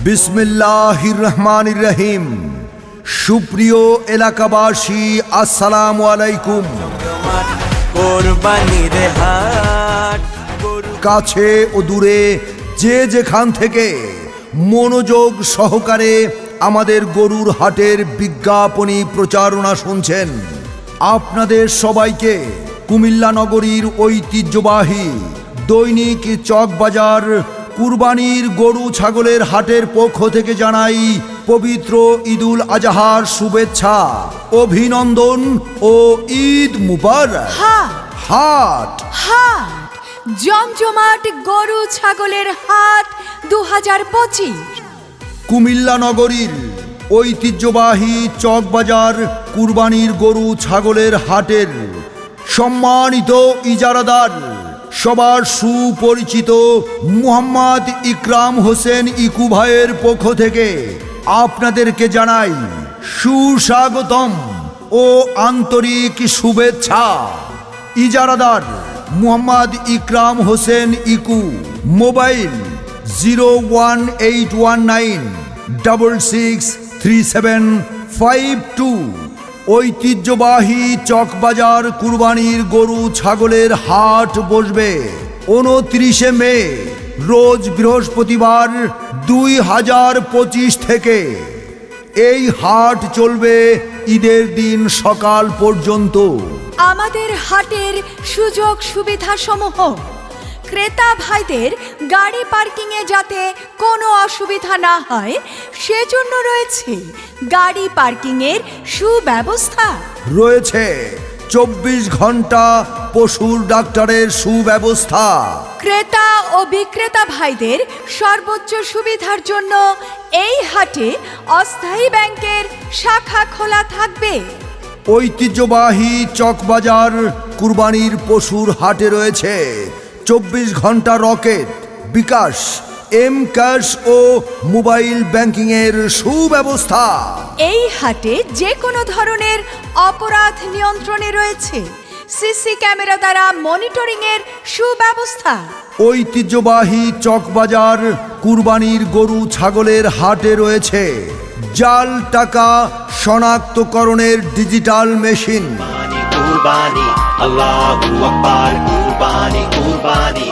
বিসমিল্লাহির রহমানির রহিম। সুপ্রিয় এলাকাবাসী, আসসালামু আলাইকুম। কাছে ও দূরে যে যেখান থেকে মনোযোগ সহকারে আমাদের গরুর হাটের বিজ্ঞাপনী প্রচারণা শুনছেন, আপনাদের সবাইকে কুমিল্লা নগরীর ঐতিহ্যবাহী দৈনিক চকবাজার কুরবানির গরু ছাগলের হাটের পক্ষ থেকে জানাই পবিত্র ঈদুল আজহার শুভেচ্ছা, অভিনন্দন ও ঈদ মুবারক। হাট জমজমাট গরু ছাগলের হাট 2025 কুমিল্লা নগরীর ঐতিহ্যবাহী চকবাজার কুরবানির গরু ছাগলের হাটের সম্মানিত ইজারাদার, সবার সুপরিচিত মুহাম্মদ ইকরাম হোসেন ইকু ভাইয়ের পক্ষ থেকে আপনাদেরকে জানাই সুস্বাগতম ও আন্তরিক শুভেচ্ছা। ইজারাদার মুহাম্মদ ইকরাম হোসেন ইকু, মোবাইল 01819663752। ঐতিহ্যবাহী চকবাজার কুরবানির গরু ছাগলের হাট বসবে 29 মে রোজ বৃহস্পতিবার 2025 থেকে। এই হাট চলবে ঈদের দিন সকাল পর্যন্ত। আমাদের হাটের সুযোগ সুবিধা সমূহ: ক্রেতা ভাইদের গাড়ি পার্কিংয়ে যাতে কোনো অসুবিধা না হয় সেজন্য রয়েছে গাড়ি পার্কিংয়ের সুব্যবস্থা। রয়েছে 24 ঘন্টা পশুর ডাক্তারের সুব্যবস্থা। ক্রেতা ও বিক্রেতা ভাইদের সর্বোচ্চ সুবিধার জন্য এই হাটে অস্থায়ী ব্যাংকের শাখা খোলা থাকবে। ঐতিহ্যবাহী চকবাজার কুরবানির পশুর হাটে রয়েছে 24 ঘন্টা রকেট, বিকাশ, এম ক্যাশ ও মোবাইল ব্যাংকিং এর সুব্যবস্থা। এই হাটে যে কোনো ধরনের অপরাধ নিয়ন্ত্রণে রয়েছে সিসি ক্যামেরা দ্বারা মনিটরিং এর সুব্যবস্থা। ঐতিহ্যবাহী চকবাজার কুরবানির গরু ছাগলের হাটে রয়েছে জাল টাকা শনাক্তকরণের ডিজিটাল মেশিন। কুরবানি, আল্লাহু আকবার, কুরবানি কুরবানি।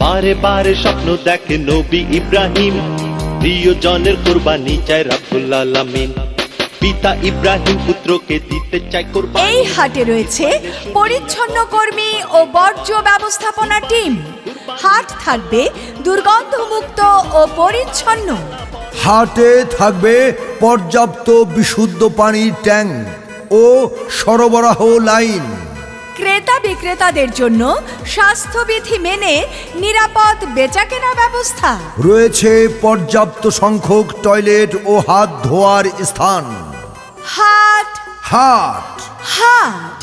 বারে বারে স্বপ্ন দেখে নবী ইব্রাহিম, প্রিয়জনের কুরবানি চায় রব্বুল আলামিন। পিতা ইব্রাহিম পুত্রকে দিতে চায় কুরবানি। এই হাটে রয়েছে পরিচ্ছন্ন কর্মী ও বর্জ্য ব্যবস্থাপনা টিম। হাট থাকবে দুর্গন্ধমুক্ত ও পরিচ্ছন্ন। হাটে থাকবে পর্যাপ্ত বিশুদ্ধ পানির ট্যাঙ্ক ও সরবরাহ লাইন। ক্রেতা বিক্রেতাদের জন্য স্বাস্থ্যবিধি মেনে নিরাপদ বেচাকেনা ব্যবস্থা। রয়েছে পর্যাপ্ত সংখ্যক টয়লেট ও হাত ধোয়ার স্থান। হাট হাট হাট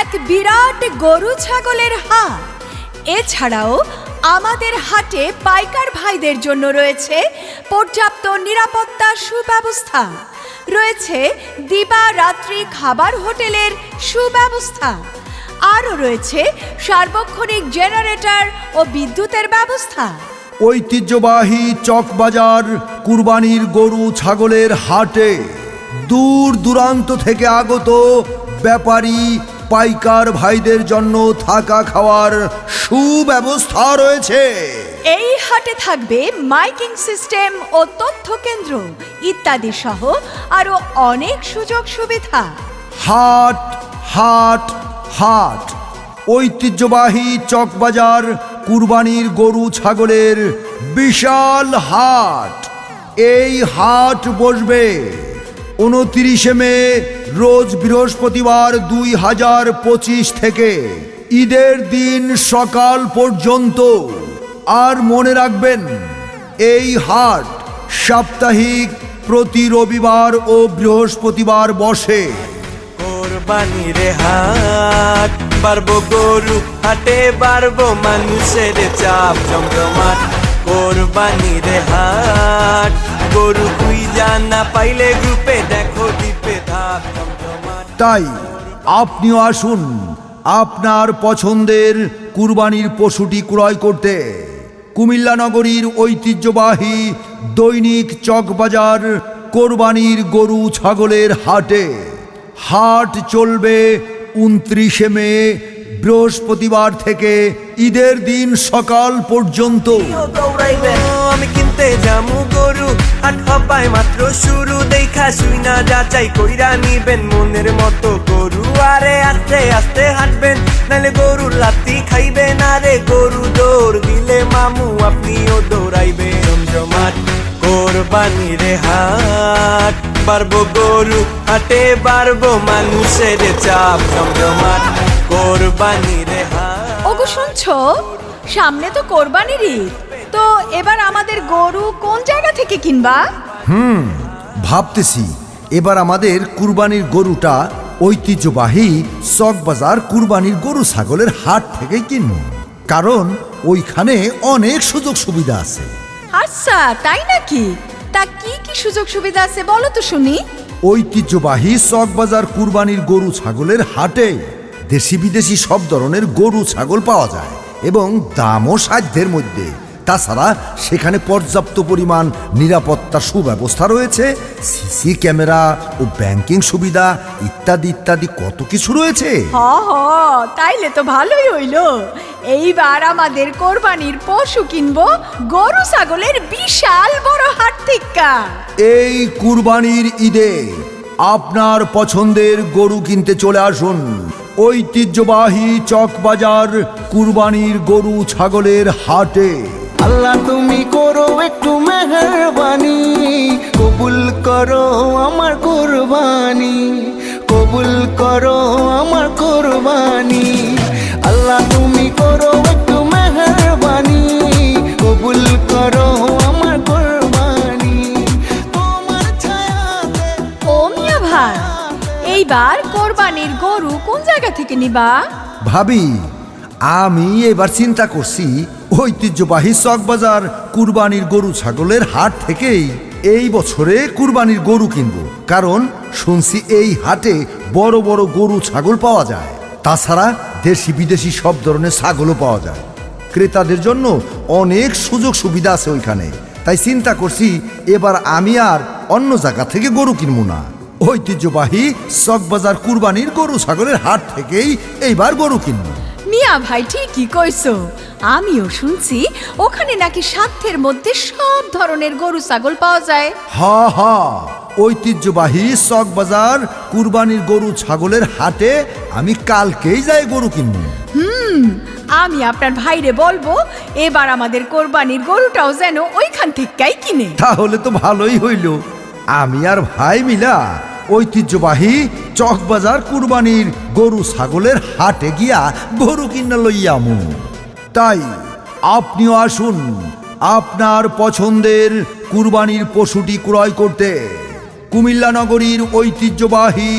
এক বিরাট গরু ছাগলের হাট। এছাড়াও আমাদের হাটে পাইকার ভাইদের জন্য রয়েছে পর্যাপ্ত নিরাপত্তা সুব্যবস্থা। রয়েছে দিবা-রাত্রি খাবার হোটেলের সুব্যবস্থা। আরও রয়েছে সার্বক্ষণিক জেনারেটর ও বিদ্যুতের ব্যবস্থা। ঐতিহ্যবাহী চকবাজার কুরবানির গরু ছাগলের হাটে দূর দূরান্ত থেকে আগত ব্যাপারী পাইকার ভাইদের জন্য থাকা খাওয়ার সুব্যবস্থা রয়েছে। এই হাটে থাকবে মাইকিং সিস্টেম ও তথ্য কেন্দ্র ইত্যাদি সহ আরো অনেক সুযোগ সুবিধা। হাট হাট হাট ঐতিহ্যবাহী চকবাজার কুরবানির গরু ছাগলের বিশাল হাট। এই হাট বসবে 29 মে রোজ বৃহস্পতিবার 2025 থেকে ঈদের দিন সকাল পর্যন্ত। আর মনে রাখবেন, এই হাট সাপ্তাহিক প্রতি রবিবার ও বৃহস্পতিবার বসে। কোরবানির হাট, বাড়বো গরু হাটে, বাড়বো মানুষের চাপ জমজমাট। কোরবানির হাট, গরু খুঁজা না পাইলে গ্রুপে দেখো দ্বীপে ধাপ জমজমাট। তাই আপনিও আসুন আপনার পছন্দের কুরবানির পশুটি ক্রয় করতে। কুমিল্লা নগরীর ঐতিহ্যবাহী দৈনিক চকবাজার কোরবানির গরু ছাগলের হাটে। হাট চলবে 29শে মে বৃহস্পতিবার থেকে ঈদের দিন সকাল পর্যন্ত। আমি কিনতে যামু গরু, হাট হবাই মাত্র শুরু, দেখা শুই না যাচাই কইরা নিবেন মনের মতো গরু। আরে আস্তে আস্তে হাঁটবেন, নাহলে গরুর লাত্তি খাইবেন। আরে গরু দৌড় দিলে মামু আপনিও দৌড়াইবেন। জমজমাট কোরবানির হাট, বাড়বো গরু হাটে, বাড়বো মানুষের চাপ। জমজমাট কোরবানির হাট। ওগো শুনছো, সামনে তো কোরবানির ঈদ, তো এবার আমাদের গরু কোন জায়গা থেকে কিনবা? ভাবতেছি এবার আমাদের কুরবানির গরুটা ঐতিহ্যবাহী চকবাজার কুরবানির গরু ছাগলের হাট থেকেই কিনব, কারণ ওইখানে অনেক সুযোগ সুবিধা আছে। আচ্ছা তাই নাকি? তা কি কি সুযোগ সুবিধা আছে বলো তো শুনি। ঐতিহ্যবাহী চকবাজার কুরবানির গরু ছাগলের হাটে দেশি বিদেশি সব ধরনের গরু ছাগল পাওয়া যায় এবং দামও সাধ্যের মধ্যে। তাছাড়া সেখানে পর্যাপ্ত পরিমাণ নিরাপত্তার সুব্যবস্থা রয়েছে, সিসি ক্যামেরা ও ব্যাংকিং সুবিধা ইত্যাদি ইত্যাদি কত কিছু রয়েছে। হ হ, তাইলে তো ভালোই হইলো। এইবার আমাদের কোরবানির পশু কিনবো গরু ছাগলের বিশাল বড় হাট থেকে। এই কুরবানির ঈদে আপনার পছন্দের গরু কিনতে চলে আসুন ঐতিহ্যবাহী চকবাজার কুরবানির গরু ছাগলের হাটে। আল্লাহ তুমি করো একটু মেহেরবানি, কবুল করো আমার কুরবানি, কবুল করো আমার কুরবানি। আল্লাহ তুমি করো একটু মেহেরবানি, কবুল করো আমার কুরবানি। তোমার ছায়াতে ও মিয়া ভাই, এইবার কোরবানির গরু কোন জায়গা থেকে নিবা? ভাবি, আমি এবার চিন্তা করছি ঐতিহ্যবাহী চকবাজার কুরবানির গরু ছাগলের হাট থেকেই এই বছরে কুরবানির গরু কিনব, কারণ শুনছি এই হাটে বড় বড় গরু ছাগল পাওয়া যায়। তাছাড়া দেশি বিদেশি সব ধরনের ছাগলও পাওয়া যায়। ক্রেতাদের জন্য অনেক সুযোগ সুবিধা আছে ওইখানে। তাই চিন্তা করছি এবার আমি আর অন্য জায়গা থেকে গরু কিনবো না, ঐতিহ্যবাহী চকবাজার কুরবানির গরু ছাগলের হাট থেকেই এইবার গরু কিনব। মিয়া ভাই ঠিকই কইছো, আমিও শুনছি ওখানে নাকি সাধ্যের মধ্যে সব ধরনের গরু ছাগল পাওয়া যায়। হা হা, ঐতিহ্যবাহী চকবাজার কুরবানির গরু ছাগলের হাটে আমি কালকেই যাই গরু কিনব। আমি আপনার ভাইরে বলবো এবার আমাদের কোরবানির গরুটাও যেন ওইখান থেকেই কিনে। তাহলে তো ভালোই হইল, আমি আর ভাই মিলা ঐতিহ্যবাহী চকবাজার কুরবানির গরু ছাগলের হাটে গিয়া গরু কিনা লইয়ামু। তাই আপনিও আসুন আপনার পছন্দের কুরবানির পশুটি ক্রয় করতে কুমিল্লা নগরীর ঐতিহ্যবাহী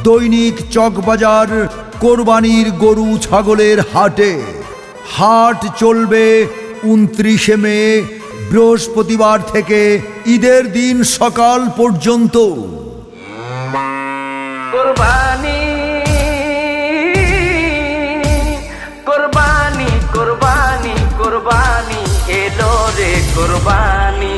দৈনিক চকবাজার কোরবানির গরু ছাগলের হাটে। হাট চলবে 29শে মে বৃহস্পতিবার থেকে ঈদের দিন সকাল পর্যন্ত। কুরবানি কুরবানি কুরবানি কুরবানি এলো রে কুরবানি।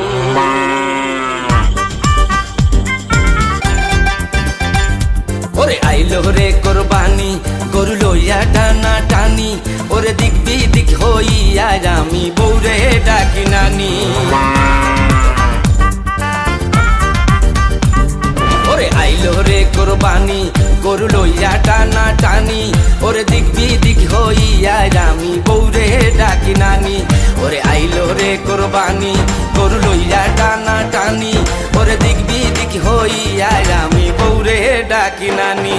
ওরে আইলো রে কোরবানি, গরু লইয়া টানা টানি, ওরে দিক বিদিক হইয়া আমি বৌরে ডাকি নানি। ওরে আইলো রে কোরবানি, গরু লইয়া টানা টানি, ওরে দিক বিদিক হইয়া আমি বৌরে ডাকি নানি। ওরে আইলো রে কোরবানি, গরু লইয়া টানা টানি, ওরে দিক বিদিক হইয়া আমি বৌরে ডাকি নানি।